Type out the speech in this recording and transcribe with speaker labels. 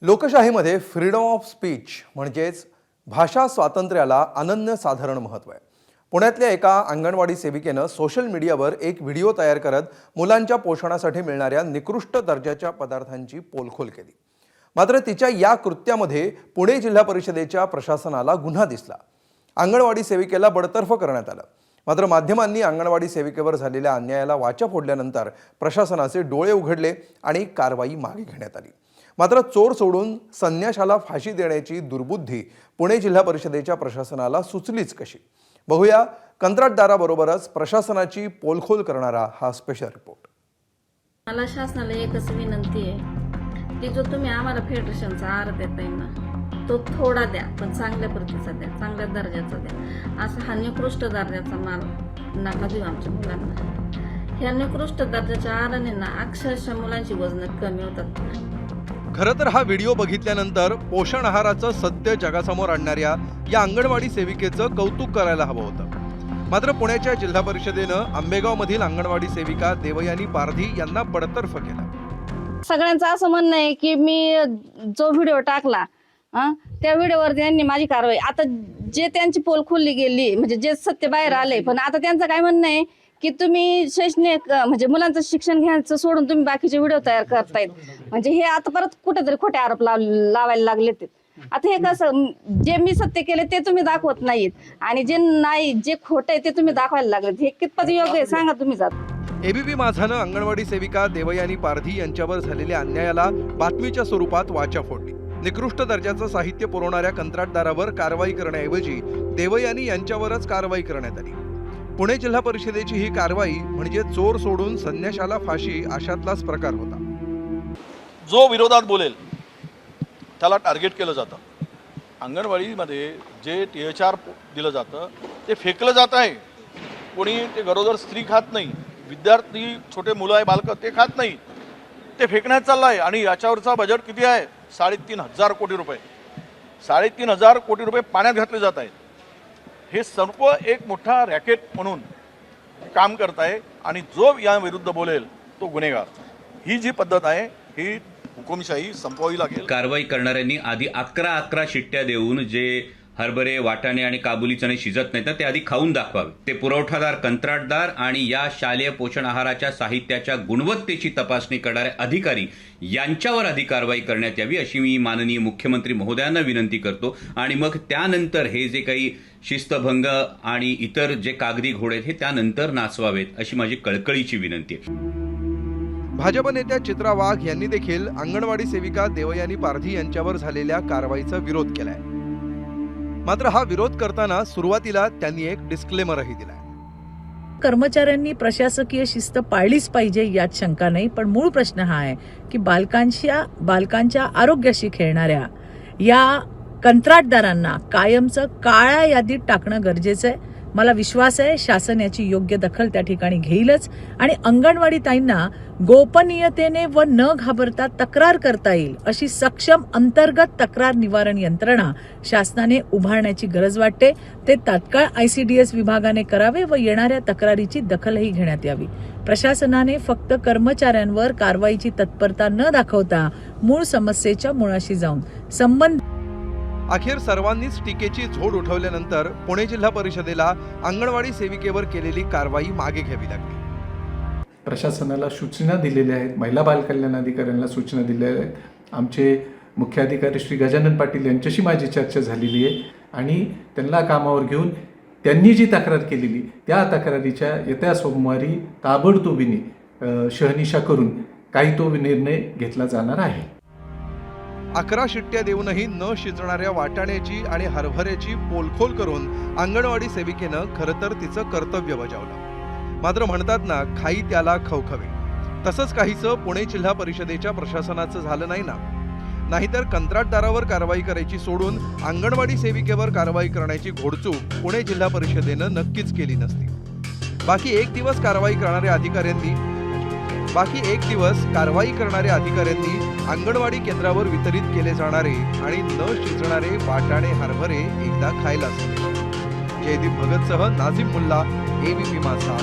Speaker 1: लोकशाहीमध्ये freedom of speech म्हणजेच भाषा स्वातंत्र्याला अनन्यसाधारण महत्त्व आहे. पुण्यातल्या एका अंगणवाडी सेविकेनं सोशल मीडियावर एक व्हिडिओ तयार करत मुलांच्या पोषणासाठी मिळणाऱ्या निकृष्ट दर्जाच्या पदार्थांची पोलखोल केली. मात्र तिच्या या कृत्यामध्ये पुणे जिल्हा परिषदेच्या प्रशासनाला गुन्हा दिसला. अंगणवाडी सेविकेला बडतर्फ करण्यात आलं. मात्र माध्यमांनी अंगणवाडी सेविकेवर झालेल्या अन्यायाला वाचा फोडल्यानंतर प्रशासनाचे डोळे उघडले आणि कारवाई मागे घेण्यात आली. मात्र चोर सोडून संन्याशाला फाशी देण्याची दुर्बुद्धी पुणे जिल्हा परिषदेच्या प्रशासनाला सुचलीच कशी? बघूया कंत्राटदाराबरोबरच प्रशासनाची पोलखोल करणारा हा स्पेशल रिपोर्ट.
Speaker 2: मला शासनाला एकच विनंती आहे की जो तुम्ही आम्हाला फेडरेशनचा आहार देताय ना तो थोडा द्या, पण चांगल्या प्रतीचा द्या, चांगल्या दर्जाचा द्या. असा हा निकृष्ट दर्जाचा माल नका देऊ आमच्या मुलांना. ह्या निकृष्ट दर्जाच्या आहाराने ना अक्षरशः मुलांची वजन कमी होतात.
Speaker 1: खरं तर हा व्हिडिओ बघितल्यानंतर पोषण आहाराचं सत्य जगासमोर आणणाऱ्या या अंगणवाडी सेविकेचं कौतुक करायला हवं होतं. मात्र पुण्याच्या जिल्हा परिषदेनं आंबेगावमधील अंगणवाडी सेविका देवयानी पारधी यांना बडतर्फ केला.
Speaker 2: सगळ्यांचं असं म्हणणं आहे की मी जो व्हिडिओ टाकला त्या व्हिडिओवर त्यांनी माझी कारवाई, आता जे त्यांची पोल खोलली गेली म्हणजे जे सत्य बाहेर आले, पण आता त्यांचं काय म्हणणं आहे की तुम्ही शैक्षणिक म्हणजे मुलांचं शिक्षण घ्यायचं सोडून तुम्ही बाकीचे व्हिडिओ तयार करतायत. म्हणजे हे आता परत कुठेतरी खोटे आरोप लावायला लागले. ते आता हे कसं, जे मी सत्य केले ते तुम्ही दाखवत नाहीत आणि जे नाही, जे खोटं आहे ते तुम्ही दाखवायला लागले. हे कितपत योग्य आहे सांगा तुम्ही.
Speaker 1: एबीपी माझानं अंगणवाडी सेविका देवयानी पारधी यांच्यावर झालेल्या अन्यायाला बातमीच्या स्वरूपात वाचा फोडली. निकृष्ट दर्जाचं साहित्य पुरवणाऱ्या कंत्राटदारावर कारवाई करण्याऐवजी देवयानी यांच्यावरच कारवाई करण्यात आली. पुणे जिल्हा परिषदेची ही कारवाई म्हणजे चोर सोडून संन्याशाला फाशी अशातलाच प्रकार होता.
Speaker 3: जो विरोधात बोलेल त्याला टार्गेट केलं जातं. अंगणवाडीमध्ये जे THR दिलं जातं ते फेकलं जात आहे. कोणी ते गरोदर स्त्री खात नाही, विद्यार्थी छोटे मुलं आहे बालकं ते खात नाही, ते फेकण्यात चाललं आहे. आणि याच्यावरचा बजेट किती आहे? 3,500 कोटी रुपये. 3,500 कोटी रुपये पाण्यात घातले जात आहेत. हे सर्व एक मोठा रॅकेट म्हणून काम करत आहे आणि जो या विरुद्ध बोलेल तो गुन्हेगार. ही जी पद्धत आहे ही हुकुमशाही संपवावी लागेल.
Speaker 4: कारवाई करणाऱ्यांनी आधी 11 शिट्ट्या देऊन जे हरभरे, वाटाणे आणि काबुली चणे शिजत नाहीत ते आधी खाऊन दाखवावे. ते पुरवठादार, कंत्राटदार आणि या शालेय पोषण आहाराच्या साहित्याच्या गुणवत्तेची तपासणी करणारे अधिकारी यांच्यावर आधी कारवाई करण्यात यावी अशी मी माननीय मुख्यमंत्री महोदयांना विनंती करतो. आणि मग त्यानंतर हे जे काही शिस्तभंग आणि इतर जे कागदी घोडे आहेत हे त्यानंतर नाचवावेत अशी माझी कळकळीची विनंती आहे.
Speaker 1: भाजप नेत्या चित्रा वाघ यांनी देखील अंगणवाडी सेविका देवयानी पारधी यांच्यावर झालेल्या कारवाईचा विरोध केलाय. मात्र हा विरोध करताना सुरुवातीला त्यांनी एक डिस्क्लेमरही दिलाय.
Speaker 5: कर्मचाऱ्यांनी प्रशासकीय शिस्त पाळलीच पाहिजे यात शंका नाही, पण मूळ प्रश्न हा आहे की बालकांच्या आरोग्याशी खेळणाऱ्या या कंत्राटदारांना कायमचं काळ्या यादीत टाकणं गरजेचं आहे. मला विश्वास आहे शासन याची योग्य दखल त्या ठिकाणी घेईलच आणि अंगणवाडी ताईंना गोपनीयतेने व न घाबरता तक्रार करता येईल अशी सक्षम अंतर्गत तक्रार निवारण यंत्रणा शासनाने उभारण्याची गरज वाटते. ते तात्काळ ICDS विभागाने करावे व येणाऱ्या तक्रारीची दखलही घेण्यात यावी. प्रशासनाने फक्त कर्मचाऱ्यांवर कारवाईची तत्परता न दाखवता मूळ समस्येच्या मुळाशी जाऊन संबंध.
Speaker 1: अखेर सर्वांनीच टीकेची झोड उठवल्यानंतर पुणे जिल्हा परिषदेला अंगणवाडी सेविकेवर केलेली कारवाई मागे घ्यावी लागली.
Speaker 6: प्रशासनाला सूचना दिलेल्या आहेत, महिला बाल कल्याण अधिकाऱ्यांना सूचना दिलेल्या आहेत. आमचे मुख्य अधिकारी श्री गजानन पाटील यांच्याशी माझी चर्चा झालेली आहे आणि त्यांना कामावर घेऊन त्यांनी जी तक्रार केलेली त्या तक्रारीच्या येत्या सोमवारी ताबडतोबीने शहानिशा करून काही तो निर्णय घेतला जाणार आहे.
Speaker 1: 11 शिट्ट्या देऊनही न शिजणाऱ्या वाटाण्याची आणि हरभऱ्याची पोलखोल करून अंगणवाडी सेविकेनं खरं तर तिचं कर्तव्य बजावलं. मात्र म्हणतात ना, खाई त्याला खवखवे, तसंच काहीचं पुणे जिल्हा परिषदेच्या प्रशासनाचं झालं नाही ना. नाहीतर कंत्राटदारावर कारवाई करायची सोडून अंगणवाडी सेविकेवर कारवाई करण्याची घोडचूक पुणे जिल्हा परिषदेनं नक्कीच केली नसती. बाकी एक दिवस कारवाई करणाऱ्या अधिकाऱ्यांनी अंगणवाडी केंद्रावर वितरित केले जाणारे आणि न शिजणारे वाटाणे, हरभरे एकदा खायलाच हवे. जयदीप भगतसह नाझिम मुल्ला, ABP माझा.